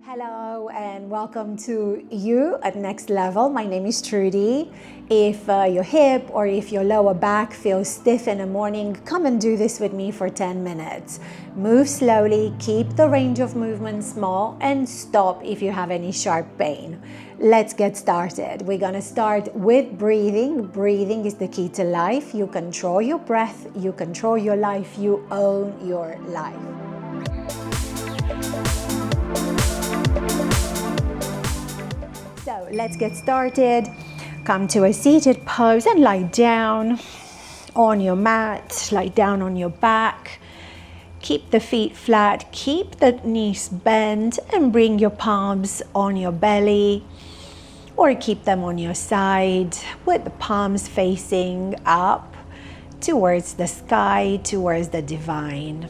Hello and welcome to You at Next Level. My name is Trudy. If your hip or if your lower back feels stiff in the morning, come and do this with me for 10 minutes. Move slowly, keep the range of movement small, and stop if you have any sharp pain. Let's get started. We're gonna start with breathing. Breathing is the key to life. You control your breath, you control your life, you own your life. So let's get started. Come to a seated pose and lie down on your mat, lie down on your back. Keep the feet flat, keep the knees bent, and bring your palms on your belly or keep them on your side with the palms facing up towards the sky, towards the divine.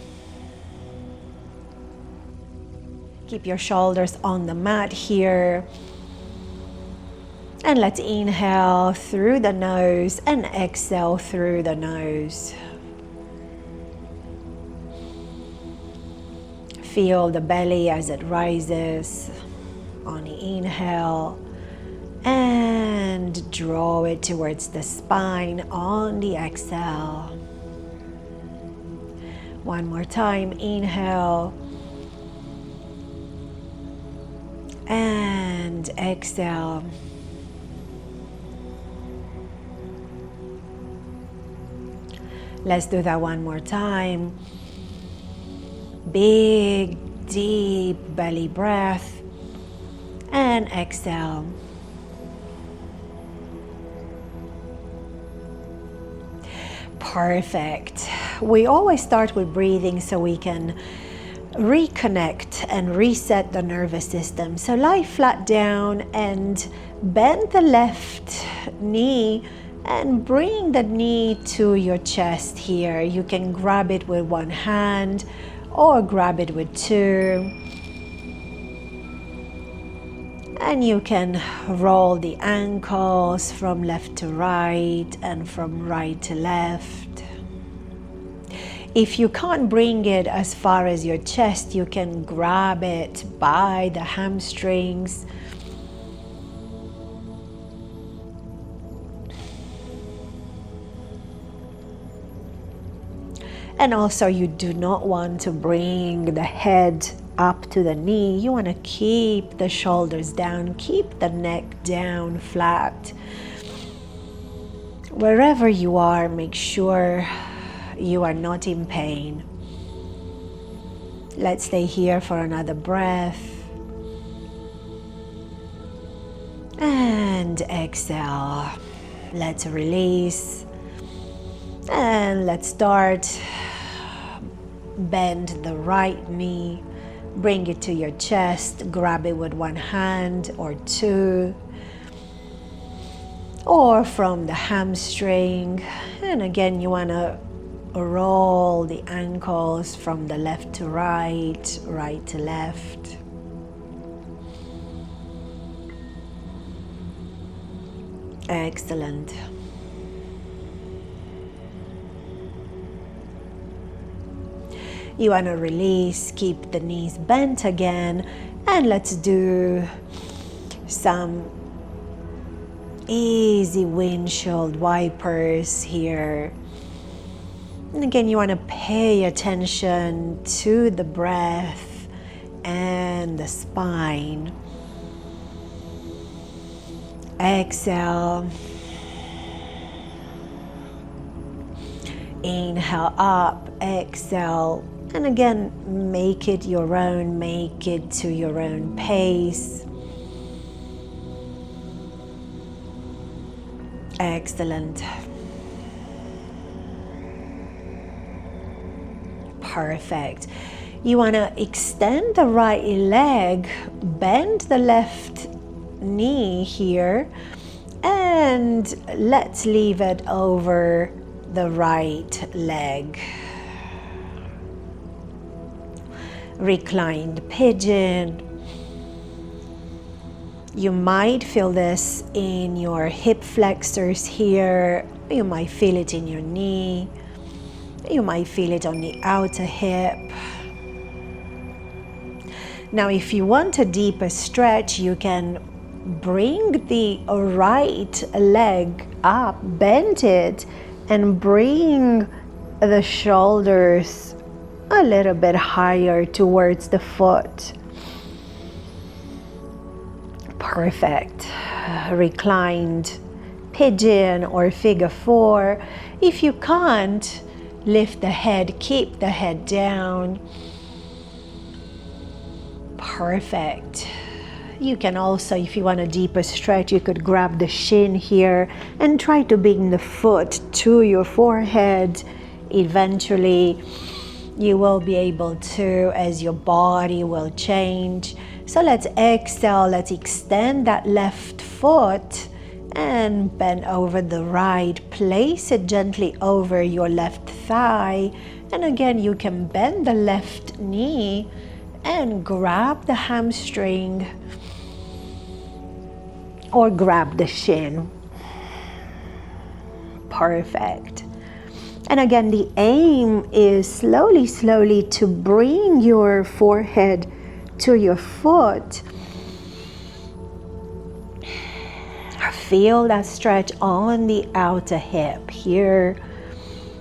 Keep your shoulders on the mat here. And let's inhale through the nose and exhale through the nose. Feel the belly as it rises on the inhale and draw it towards the spine on the exhale. One more time, inhale and exhale. Let's do that one more time. Big, deep belly breath and exhale. Perfect. We always start with breathing so we can reconnect and reset the nervous system. So lie flat down and bend the left knee and bring the knee to your chest here. You can grab it with one hand or grab it with two. And you can roll the ankles from left to right and from right to left. If you can't bring it as far as your chest, you can grab it by the hamstrings. And also, you do not want to bring the head up to the knee. You want to keep the shoulders down, keep the neck down flat. Wherever you are, make sure you are not in pain. Let's stay here for another breath. And exhale. Let's release. And let's start. Bend the right knee, bring it to your chest, grab it with one hand or two, or from the hamstring. And again, you want to roll the ankles from the left to right, right to left. Excellent. You want to release, keep the knees bent again, and let's do some easy windshield wipers here. And again, you want to pay attention to the breath and the spine. Exhale. Inhale up, exhale. And again, make it your own, make it to your own pace. Excellent. Perfect. You want to extend the right leg, bend the left knee here, and let's leave it over the right leg. Reclined pigeon. You might feel this in your hip flexors here. You might feel it in your knee. You might feel it on the outer hip. Now, if you want a deeper stretch, you can bring the right leg up, bend it, and bring the shoulders a little bit higher towards the foot. Perfect. Reclined pigeon or figure four. If you can't, lift the head, keep the head down. Perfect. You can also, if you want a deeper stretch, you could grab the shin here and try to bring the foot to your forehead. Eventually, you will be able to, as your body will change. So let's exhale, let's extend that left foot and bend over the right. Place it gently over your left thigh. And again, you can bend the left knee and grab the hamstring or grab the shin. Perfect. And again, the aim is slowly to bring your forehead to your foot. Feel that stretch on the outer hip here.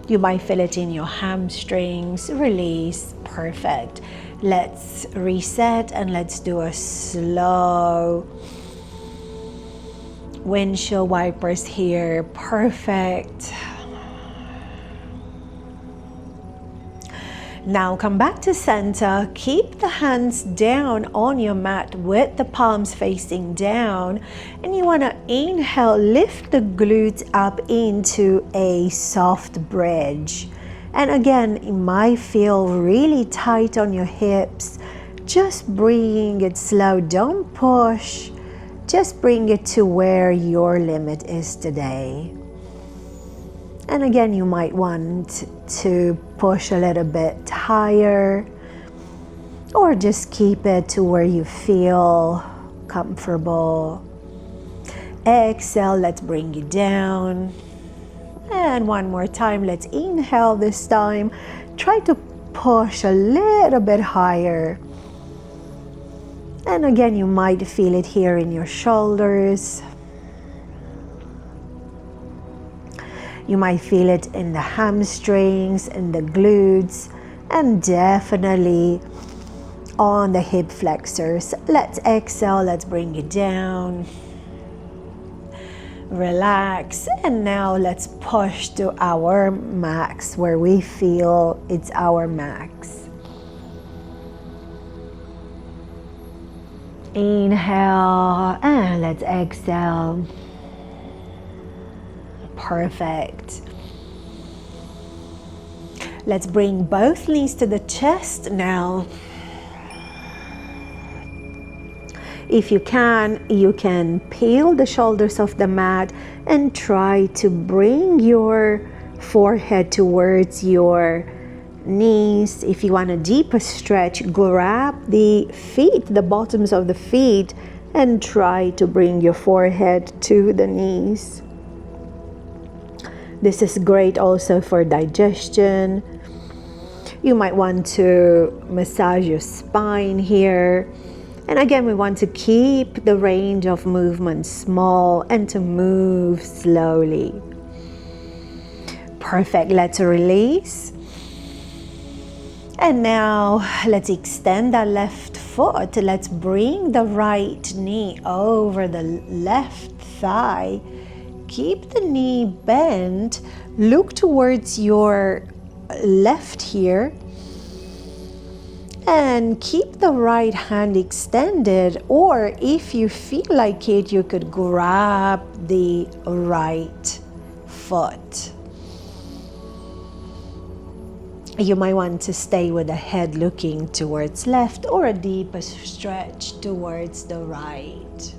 You might feel it in your hamstrings. Release. Perfect. Let's reset and let's do a slow windshield wipers here. Perfect. Now come back to center. Keep the hands down on your mat with the palms facing down. And you want to inhale, lift the glutes up into a soft bridge. And again, it might feel really tight on your hips. Just bring it slow. Don't push. Just bring it to where your limit is today. And again, you might want to push a little bit higher or just keep it to where you feel comfortable. Exhale, let's bring it down. And one more time, let's inhale this time. Try to push a little bit higher. And again, you might feel it here in your shoulders. You might feel it in the hamstrings, in the glutes, and definitely on the hip flexors. Let's exhale, let's bring it down. Relax, and now let's push to our max, where we feel it's our max. Inhale, and let's exhale. Perfect. Let's bring both knees to the chest now. If you can peel the shoulders off the mat and try to bring your forehead towards your knees. If you want a deeper stretch, grab the feet, the bottoms of the feet, and try to bring your forehead to the knees. This is great also for digestion. You might want to massage your spine here. And again, we want to keep the range of movement small and to move slowly. Perfect. Let's release. And now let's extend that left foot. Let's bring the right knee over the left thigh. Keep the knee bent. Look towards your left here. And keep the right hand extended, or if you feel like it, you could grab the right foot. You might want to stay with the head looking towards left, or a deeper stretch towards the right.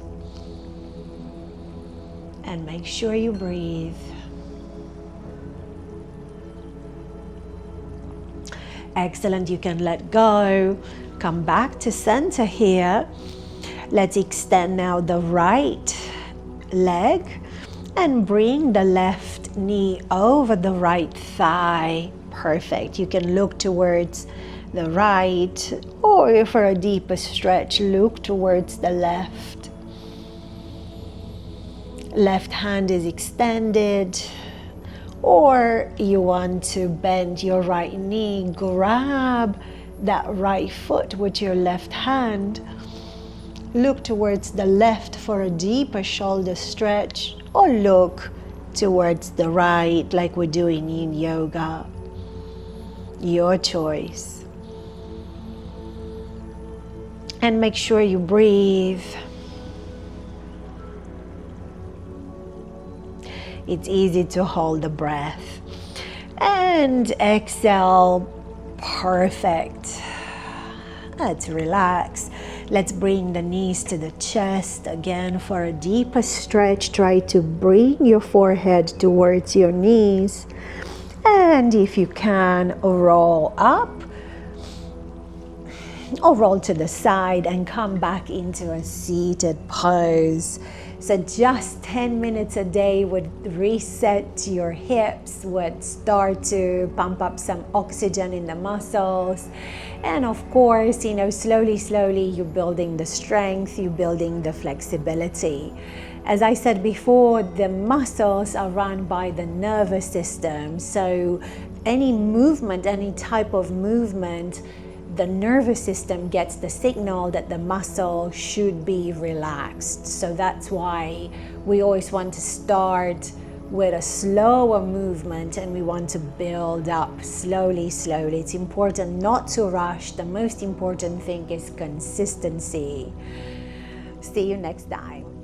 And make sure you breathe. Excellent, you can let go. Come back to center here. Let's extend now the right leg and bring the left knee over the right thigh. Perfect. You can look towards the right, or for a deeper stretch, look towards the left. Left hand is extended, or you want to bend your right knee, grab that right foot with your left hand. Look towards the left for a deeper shoulder stretch, or look towards the right like we're doing in yoga. Your choice. And make sure you breathe. It's easy to hold the breath. And exhale. Perfect. Let's relax. Let's bring the knees to the chest again for a deeper stretch. Try to bring your forehead towards your knees. And if you can, roll up or roll to the side and come back into a seated pose. So just 10 minutes a day would reset your hips, would start to pump up some oxygen in the muscles. And of course, slowly you're building the strength, you're building the flexibility. As I said before, the muscles are run by the nervous system. So any movement, any type of movement, the nervous system gets the signal that the muscle should be relaxed. So that's why we always want to start with a slower movement and we want to build up slowly. It's important not to rush. The most important thing is consistency. See you next time.